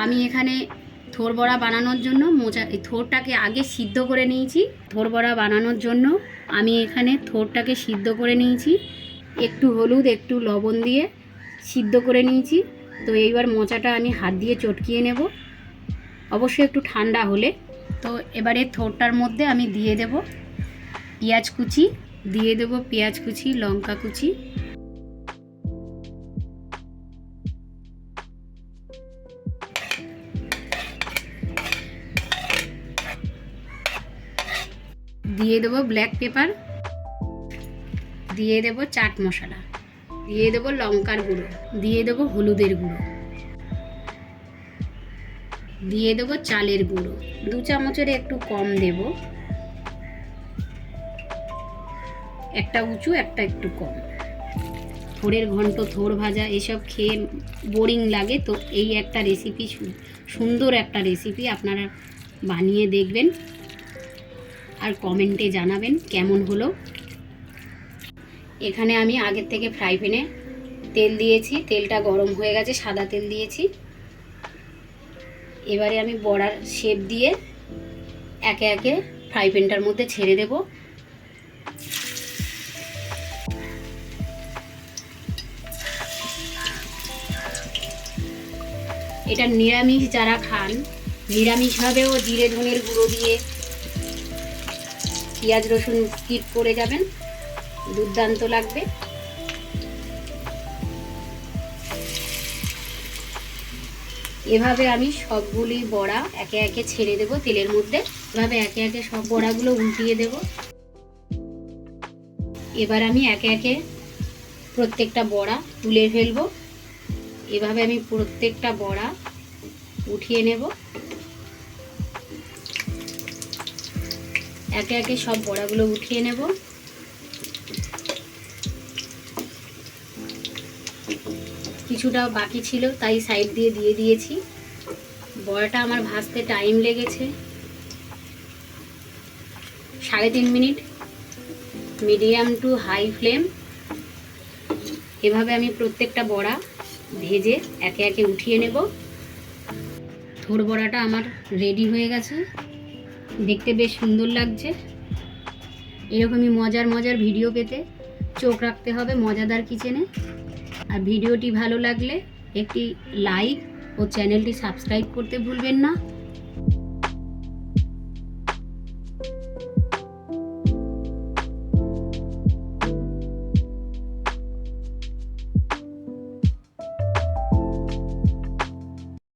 আমি এখানে থোর বড়া বানানোর জন্য থোরটাকে আগে সিদ্ধ করে নিয়েছি। থোর বড়া বানানোর জন্য আমি এখানে থোরটাকে সিদ্ধ করে নিয়েছি, একটু হলুদ একটু লবণ দিয়ে সিদ্ধ করে নিয়েছি। তো এইবার মোচাটা আমি হাত দিয়ে চটকিয়ে নেব, অবশ্যই একটু ঠান্ডা হলে। তো এবারে থোরটার মধ্যে আমি দিয়ে দেব পেঁয়াজ কুচি, লঙ্কা কুচি, দিয়ে দেবো ব্ল্যাক পেপার, দিয়ে দেবো চাট মশলা, দিয়ে দেবো লঙ্কার গুঁড়ো, দিয়ে দেবো হলুদের গুঁড়ো, দিয়ে দেবো চালের গুঁড়ো। 2 চামচের একটু কম দেব, একটা উঁচু একটা একটু কম। থোড়ের ঘন্ট, থোড় ভাজা এসব খেয়ে বোরিং লাগে, তো এই একটা রেসিপি, সুন্দর একটা রেসিপি আপনারা বানিয়ে দেখবেন আর কমেন্টে জানাবেন কেমন হলো। এখানে আমি আগের থেকে ফ্রাই প্যানে তেল দিয়েছি, তেলটা গরম হয়ে গেছে, সাদা তেল দিয়েছি। এবারে আমি বড়ার শেপ দিয়ে একে একে ফ্রাই প্যানটার মধ্যে ছেড়ে দেব। এটা নিরামিষ যারা খান, নিরামিষভাবেও জিরে ধনের গুঁড়ো দিয়ে পেঁয়াজ রসুন স্কিপ করে যাবেন, দুর্দান্ত লাগবে। এভাবে আমি সবগুলি বড়া একে একে ছেড়ে দেব তেলের মধ্যে। এভাবে একে একে সব বড়াগুলো উল্টিয়ে দেব। এবার আমি একে একে প্রত্যেকটা বড়া তুলে ফেলবো। এভাবে আমি প্রত্যেকটা বড়া উঠিয়ে নেব। একে একে সব বড়াগুলো উঠিয়ে নেব। কিছুটা বাকি ছিল তাই সাইড দিয়ে দিয়েছি। বড়াটা আমার ভাজতে টাইম লেগেছে 3.5 minute, medium to high flame. এভাবে আমি প্রত্যেকটা বড়া ভেজে একে একে উঠিয়ে নেব। থোড় বড়াটা আমার রেডি হয়ে গেছে, দেখতে বেশ সুন্দর লাগছে। এরকমই মজার মজার ভিডিও পেতে চোখ রাখতে হবে মজাদার কিচেনে। আর ভিডিওটি ভালো লাগলে একটি লাইক ও চ্যানেলটি সাবস্ক্রাইব করতে ভুলবেন না।